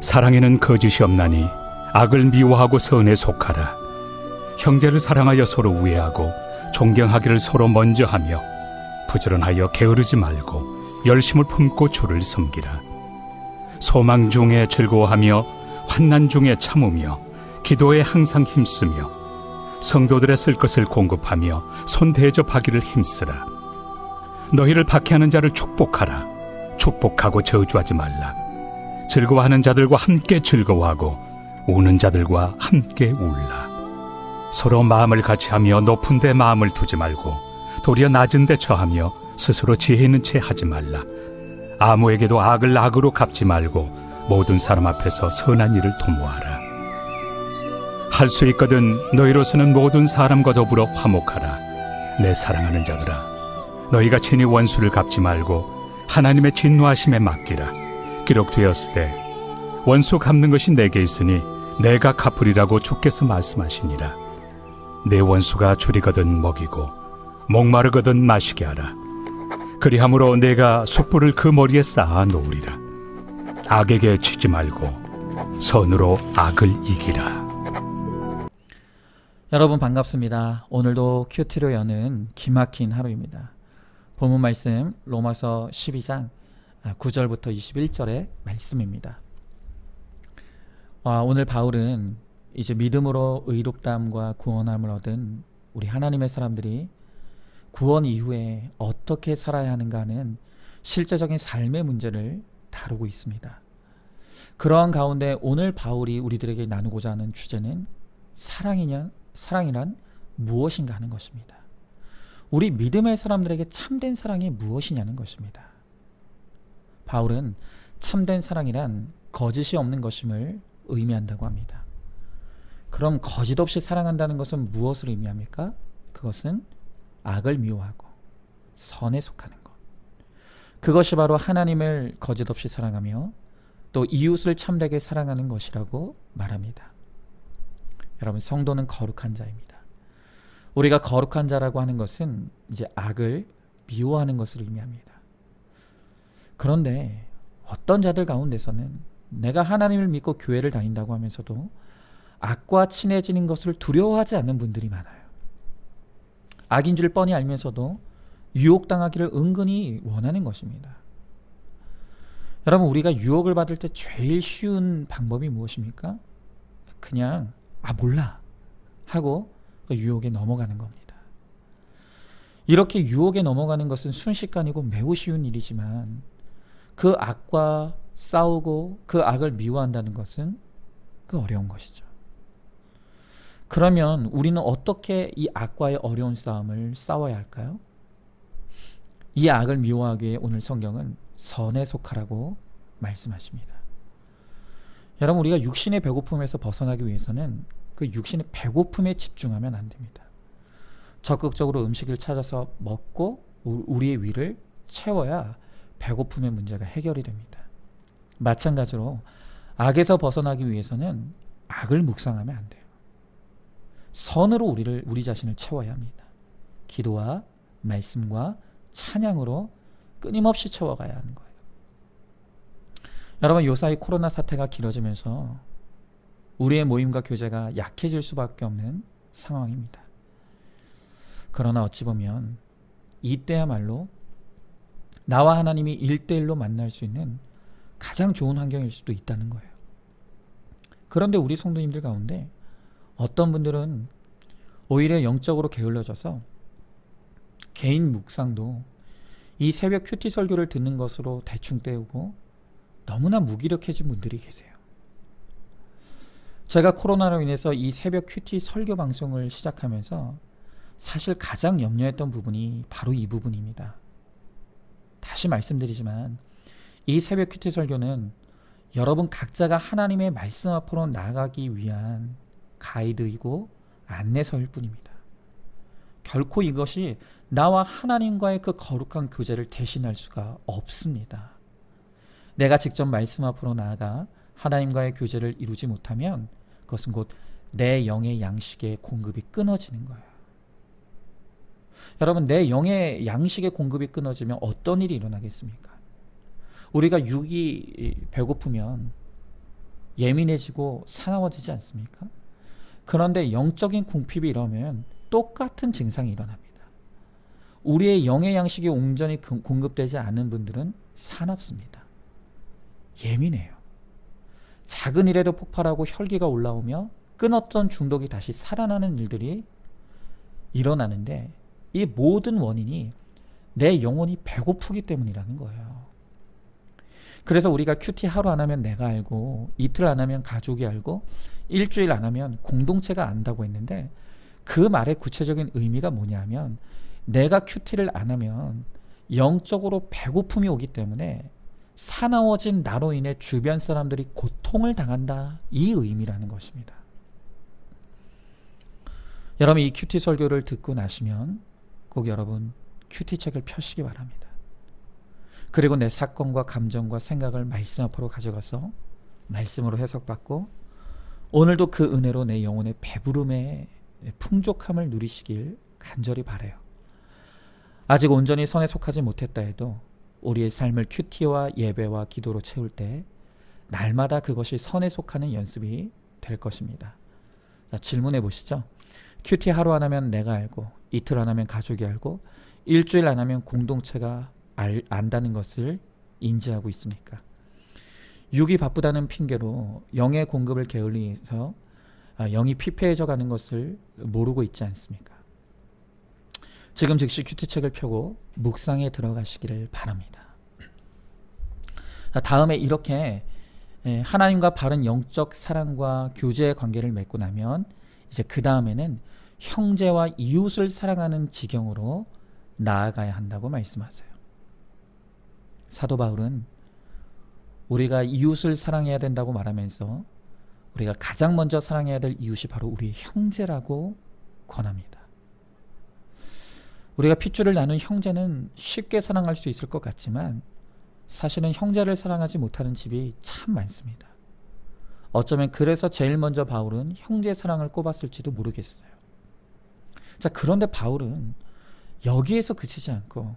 사랑에는 거짓이 없나니 악을 미워하고 선에 속하라. 형제를 사랑하여 서로 우애하고 존경하기를 서로 먼저 하며 부지런하여 게으르지 말고 열심을 품고 주를 섬기라. 소망 중에 즐거워하며 환난 중에 참으며 기도에 항상 힘쓰며 성도들의 쓸 것을 공급하며 손 대접하기를 힘쓰라. 너희를 박해하는 자를 축복하라. 축복하고 저주하지 말라. 즐거워하는 자들과 함께 즐거워하고 우는 자들과 함께 울라. 서로 마음을 같이하며 높은 데 마음을 두지 말고 도리어 낮은 데 처하며 스스로 지혜 있는 채 하지 말라. 아무에게도 악을 악으로 갚지 말고 모든 사람 앞에서 선한 일을 도모하라. 할 수 있거든 너희로서는 모든 사람과 더불어 화목하라. 내 사랑하는 자들아, 너희가 친히 원수를 갚지 말고 하나님의 진노하심에 맡기라. 기록되었을 때 원수 갚는 것이 내게 있으니 내가 갚으리라고 주께서 말씀하시니라. 내 원수가 줄이거든 먹이고 목마르거든 마시게 하라. 그리함으로 내가 숯불을 그 머리에 쌓아 놓으리라. 악에게 치지 말고 선으로 악을 이기라. 여러분 반갑습니다. 오늘도 큐티로 여는 기막힌 하루입니다. 본문 말씀 로마서 12장 9절부터 21절의 말씀입니다. 오늘 바울은 이제 믿음으로 의롭다함과 구원함을 얻은 우리 하나님의 사람들이 구원 이후에 어떻게 살아야 하는가 하는 실제적인 삶의 문제를 다루고 있습니다. 그러한 가운데 오늘 바울이 우리들에게 나누고자 하는 주제는 사랑이란 무엇인가 하는 것입니다. 우리 믿음의 사람들에게 참된 사랑이 무엇이냐는 것입니다. 바울은 참된 사랑이란 거짓이 없는 것임을 의미한다고 합니다. 그럼 거짓 없이 사랑한다는 것은 무엇을 의미합니까? 그것은 악을 미워하고 선에 속하는 것. 그것이 바로 하나님을 거짓 없이 사랑하며 또 이웃을 참되게 사랑하는 것이라고 말합니다. 여러분, 성도는 거룩한 자입니다. 우리가 거룩한 자라고 하는 것은 이제 악을 미워하는 것을 의미합니다. 그런데 어떤 자들 가운데서는 내가 하나님을 믿고 교회를 다닌다고 하면서도 악과 친해지는 것을 두려워하지 않는 분들이 많아요. 악인 줄 뻔히 알면서도 유혹당하기를 은근히 원하는 것입니다. 여러분, 우리가 유혹을 받을 때 제일 쉬운 방법이 무엇입니까? 그냥 몰라 하고 그 유혹에 넘어가는 겁니다. 이렇게 유혹에 넘어가는 것은 순식간이고 매우 쉬운 일이지만 그 악과 싸우고 그 악을 미워한다는 것은 그 어려운 것이죠. 그러면 우리는 어떻게 이 악과의 어려운 싸움을 싸워야 할까요? 이 악을 미워하기 위해 오늘 성경은 선에 속하라고 말씀하십니다. 여러분, 우리가 육신의 배고픔에서 벗어나기 위해서는 그 육신의 배고픔에 집중하면 안 됩니다. 적극적으로 음식을 찾아서 먹고 우리의 위를 채워야 배고픔의 문제가 해결이 됩니다. 마찬가지로 악에서 벗어나기 위해서는 악을 묵상하면 안 돼요. 선으로 우리 자신을 채워야 합니다. 기도와 말씀과 찬양으로 끊임없이 채워가야 하는 거예요. 여러분, 요사이 코로나 사태가 길어지면서 우리의 모임과 교제가 약해질 수밖에 없는 상황입니다. 그러나 어찌 보면 이때야말로 나와 하나님이 1대1로 만날 수 있는 가장 좋은 환경일 수도 있다는 거예요. 그런데 우리 성도님들 가운데 어떤 분들은 오히려 영적으로 게을러져서 개인 묵상도 이 새벽 큐티 설교를 듣는 것으로 대충 때우고 너무나 무기력해진 분들이 계세요. 제가 코로나로 인해서 이 새벽 큐티 설교 방송을 시작하면서 사실 가장 염려했던 부분이 바로 이 부분입니다. 다시 말씀드리지만 이 새벽 큐티 설교는 여러분 각자가 하나님의 말씀 앞으로 나아가기 위한 가이드이고 안내서일 뿐입니다. 결코 이것이 나와 하나님과의 그 거룩한 교제를 대신할 수가 없습니다. 내가 직접 말씀 앞으로 나아가 하나님과의 교제를 이루지 못하면 그것은 곧 내 영의 양식의 공급이 끊어지는 거예요. 여러분, 내 영의 양식의 공급이 끊어지면 어떤 일이 일어나겠습니까? 우리가 육이 배고프면 예민해지고 사나워지지 않습니까? 그런데 영적인 궁핍이 일어나면 똑같은 증상이 일어납니다. 우리의 영의 양식이 온전히 공급되지 않는 분들은 사납습니다. 예민해요. 작은 일에도 폭발하고 혈기가 올라오며 끊었던 중독이 다시 살아나는 일들이 일어나는데, 이 모든 원인이 내 영혼이 배고프기 때문이라는 거예요. 그래서 우리가 큐티 하루 안 하면 내가 알고, 이틀 안 하면 가족이 알고, 일주일 안 하면 공동체가 안다고 했는데, 그 말의 구체적인 의미가 뭐냐면, 내가 큐티를 안 하면 영적으로 배고픔이 오기 때문에 사나워진 나로 인해 주변 사람들이 고통을 당한다, 이 의미라는 것입니다. 여러분, 이 큐티 설교를 듣고 나시면 꼭 여러분 큐티 책을 펴시기 바랍니다. 그리고 내 사건과 감정과 생각을 말씀 앞으로 가져가서 말씀으로 해석받고, 오늘도 그 은혜로 내 영혼의 배부름의 풍족함을 누리시길 간절히 바라요. 아직 온전히 선에 속하지 못했다 해도 우리의 삶을 큐티와 예배와 기도로 채울 때 날마다 그것이 선에 속하는 연습이 될 것입니다. 자, 질문해 보시죠. 큐티 하루 안 하면 내가 알고, 이틀 안 하면 가족이 알고, 일주일 안 하면 공동체가 안다는 것을 인지하고 있습니까? 육이 바쁘다는 핑계로 영의 공급을 게을리해서 영이 피폐해져 가는 것을 모르고 있지 않습니까? 지금 즉시 큐티책을 펴고 묵상에 들어가시기를 바랍니다. 다음에 이렇게 하나님과 바른 영적 사랑과 교제의 관계를 맺고 나면, 이제 그 다음에는 형제와 이웃을 사랑하는 지경으로 나아가야 한다고 말씀하세요. 사도 바울은 우리가 이웃을 사랑해야 된다고 말하면서 우리가 가장 먼저 사랑해야 될 이웃이 바로 우리 형제라고 권합니다. 우리가 핏줄을 나눈 형제는 쉽게 사랑할 수 있을 것 같지만 사실은 형제를 사랑하지 못하는 집이 참 많습니다. 어쩌면 그래서 제일 먼저 바울은 형제 사랑을 꼽았을지도 모르겠어요. 자, 그런데 바울은 여기에서 그치지 않고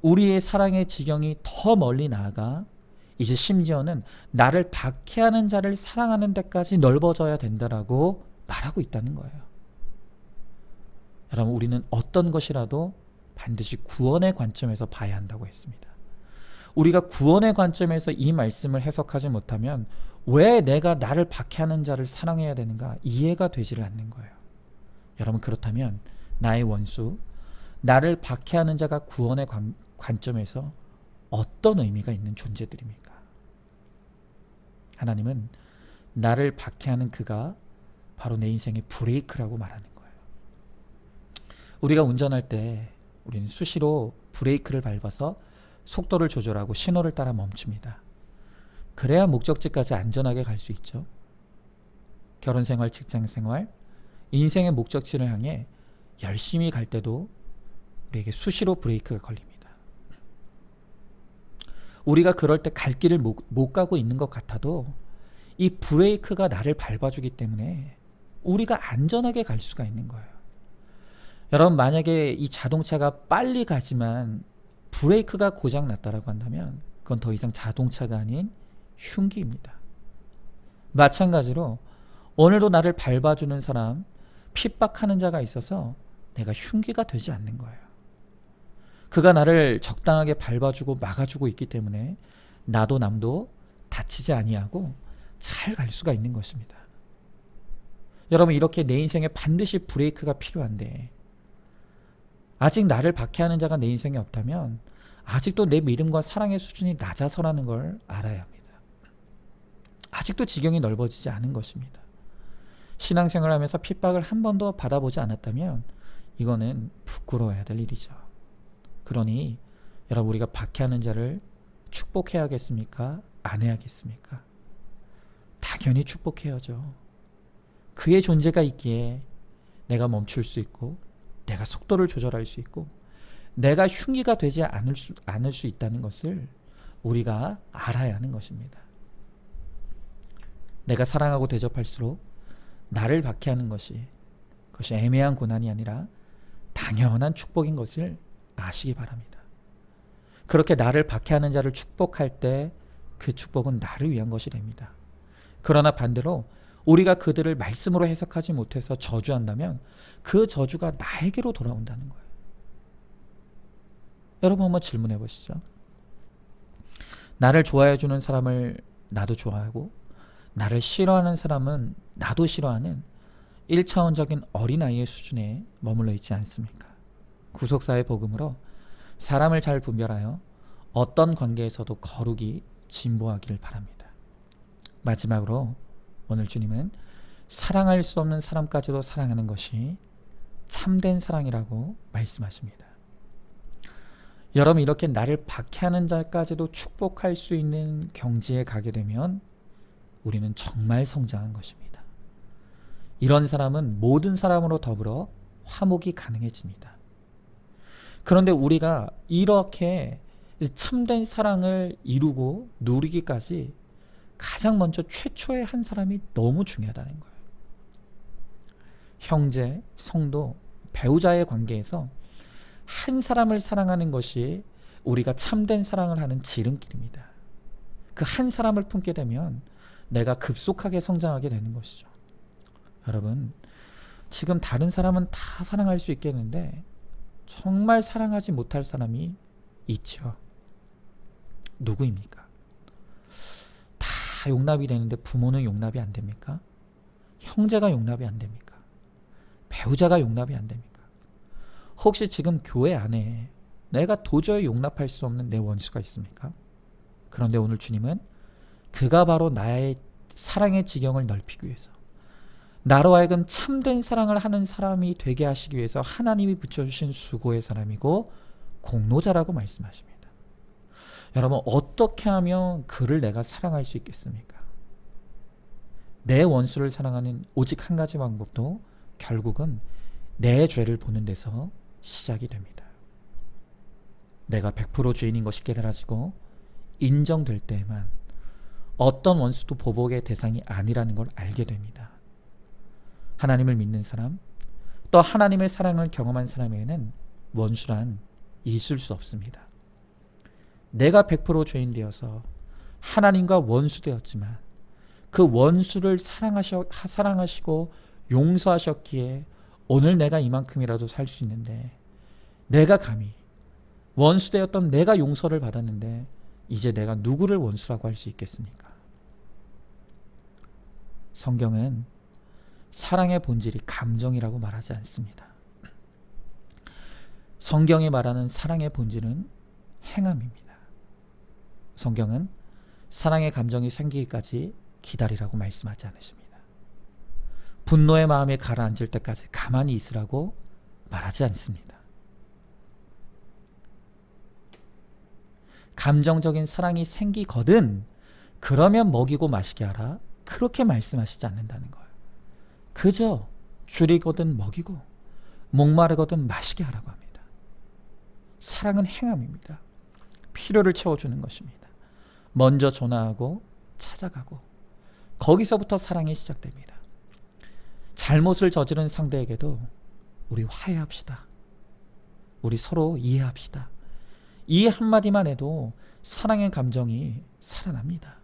우리의 사랑의 지경이 더 멀리 나아가 이제 심지어는 나를 박해하는 자를 사랑하는 데까지 넓어져야 된다라고 말하고 있다는 거예요. 여러분, 우리는 어떤 것이라도 반드시 구원의 관점에서 봐야 한다고 했습니다. 우리가 구원의 관점에서 이 말씀을 해석하지 못하면 왜 내가 나를 박해하는 자를 사랑해야 되는가 이해가 되지를 않는 거예요. 여러분, 그렇다면 나의 원수, 나를 박해하는 자가 구원의 관점에서 어떤 의미가 있는 존재들입니까? 하나님은 나를 박해하는 그가 바로 내 인생의 브레이크라고 말하는 거예요. 우리가 운전할 때 우리는 수시로 브레이크를 밟아서 속도를 조절하고 신호를 따라 멈춥니다. 그래야 목적지까지 안전하게 갈 수 있죠. 결혼생활, 직장생활, 인생의 목적지를 향해 열심히 갈 때도 우리에게 수시로 브레이크가 걸립니다. 우리가 그럴 때 갈 길을 못 가고 있는 것 같아도 이 브레이크가 나를 밟아주기 때문에 우리가 안전하게 갈 수가 있는 거예요. 여러분, 만약에 이 자동차가 빨리 가지만 브레이크가 고장 났다라고 한다면 그건 더 이상 자동차가 아닌 흉기입니다. 마찬가지로 오늘도 나를 밟아주는 사람, 핍박하는 자가 있어서 내가 흉기가 되지 않는 거예요. 그가 나를 적당하게 밟아주고 막아주고 있기 때문에 나도 남도 다치지 아니하고 잘 갈 수가 있는 것입니다. 여러분, 이렇게 내 인생에 반드시 브레이크가 필요한데 아직 나를 박해하는 자가 내 인생에 없다면 아직도 내 믿음과 사랑의 수준이 낮아서라는 걸 알아야 합니다. 아직도 지경이 넓어지지 않은 것입니다. 신앙생활을 하면서 핍박을 한 번도 받아보지 않았다면 이거는 부끄러워야 될 일이죠. 그러니 여러분, 우리가 박해하는 자를 축복해야겠습니까? 안 해야겠습니까? 당연히 축복해야죠. 그의 존재가 있기에 내가 멈출 수 있고 내가 속도를 조절할 수 있고 내가 흉기가 되지 않을 수 있다는 것을 우리가 알아야 하는 것입니다. 내가 사랑하고 대접할수록 나를 박해하는 그것이 애매한 고난이 아니라 당연한 축복인 것을 아시기 바랍니다. 그렇게 나를 박해하는 자를 축복할 때 그 축복은 나를 위한 것이 됩니다. 그러나 반대로 우리가 그들을 말씀으로 해석하지 못해서 저주한다면 그 저주가 나에게로 돌아온다는 거예요. 여러분 한번 질문해 보시죠. 나를 좋아해 주는 사람을 나도 좋아하고 나를 싫어하는 사람은 나도 싫어하는 1차원적인 어린아이의 수준에 머물러 있지 않습니까? 구속사의 복음으로 사람을 잘 분별하여 어떤 관계에서도 거룩이 진보하기를 바랍니다. 마지막으로 오늘 주님은 사랑할 수 없는 사람까지도 사랑하는 것이 참된 사랑이라고 말씀하십니다. 여러분, 이렇게 나를 박해하는 자까지도 축복할 수 있는 경지에 가게 되면 우리는 정말 성장한 것입니다. 이런 사람은 모든 사람으로 더불어 화목이 가능해집니다. 그런데 우리가 이렇게 참된 사랑을 이루고 누리기까지 가장 먼저 최초의 한 사람이 너무 중요하다는 거예요. 형제, 성도, 배우자의 관계에서 한 사람을 사랑하는 것이 우리가 참된 사랑을 하는 지름길입니다. 그 한 사람을 품게 되면 내가 급속하게 성장하게 되는 것이죠. 여러분, 지금 다른 사람은 다 사랑할 수 있겠는데 정말 사랑하지 못할 사람이 있죠. 누구입니까? 다 용납이 되는데 부모는 용납이 안 됩니까? 형제가 용납이 안 됩니까? 배우자가 용납이 안 됩니까? 혹시 지금 교회 안에 내가 도저히 용납할 수 없는 내 원수가 있습니까? 그런데 오늘 주님은 그가 바로 나의 사랑의 지경을 넓히기 위해서, 나로 하여금 참된 사랑을 하는 사람이 되게 하시기 위해서 하나님이 붙여주신 수고의 사람이고 공로자라고 말씀하십니다. 여러분, 어떻게 하면 그를 내가 사랑할 수 있겠습니까? 내 원수를 사랑하는 오직 한 가지 방법도 결국은 내 죄를 보는 데서 시작이 됩니다. 내가 100% 죄인인 것이 깨달아지고 인정될 때에만 어떤 원수도 보복의 대상이 아니라는 걸 알게 됩니다. 하나님을 믿는 사람, 또 하나님의 사랑을 경험한 사람에게는 원수란 있을 수 없습니다. 내가 100% 죄인 되어서 하나님과 원수 되었지만 그 원수를 사랑하시고 용서하셨기에 오늘 내가 이만큼이라도 살 수 있는데, 내가 감히 원수 되었던 내가 용서를 받았는데 이제 내가 누구를 원수라고 할 수 있겠습니까? 성경은 사랑의 본질이 감정이라고 말하지 않습니다. 성경이 말하는 사랑의 본질은 행함입니다. 성경은 사랑의 감정이 생기기까지 기다리라고 말씀하지 않으십니다. 분노의 마음이 가라앉을 때까지 가만히 있으라고 말하지 않습니다. 감정적인 사랑이 생기거든 그러면 먹이고 마시게 하라, 그렇게 말씀하시지 않는다는 거예요. 그저 줄이거든 먹이고 목마르거든 마시게 하라고 합니다. 사랑은 행함입니다. 필요를 채워주는 것입니다. 먼저 전화하고 찾아가고 거기서부터 사랑이 시작됩니다. 잘못을 저지른 상대에게도 우리 화해합시다. 우리 서로 이해합시다. 이 한마디만 해도 사랑의 감정이 살아납니다.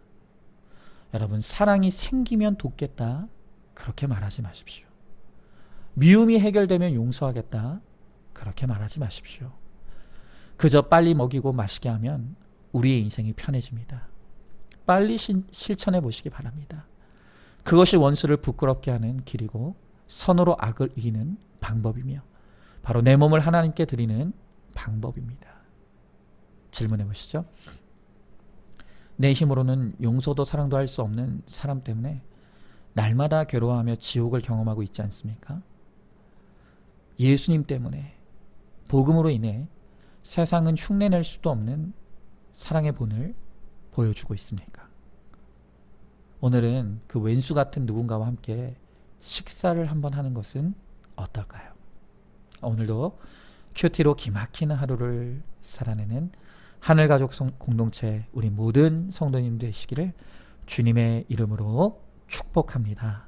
여러분, 사랑이 생기면 돕겠다, 그렇게 말하지 마십시오. 미움이 해결되면 용서하겠다, 그렇게 말하지 마십시오. 그저 빨리 먹이고 마시게 하면 우리의 인생이 편해집니다. 빨리 실천해 보시기 바랍니다. 그것이 원수를 부끄럽게 하는 길이고 선으로 악을 이기는 방법이며 바로 내 몸을 하나님께 드리는 방법입니다. 질문해 보시죠. 내 힘으로는 용서도 사랑도 할 수 없는 사람 때문에 날마다 괴로워하며 지옥을 경험하고 있지 않습니까? 예수님 때문에, 복음으로 인해 세상은 흉내낼 수도 없는 사랑의 본을 보여주고 있습니까? 오늘은 그 왼수 같은 누군가와 함께 식사를 한번 하는 것은 어떨까요? 오늘도 큐티로 기막히는 하루를 살아내는 하늘가족 공동체 우리 모든 성도님 되시기를 주님의 이름으로 축복합니다.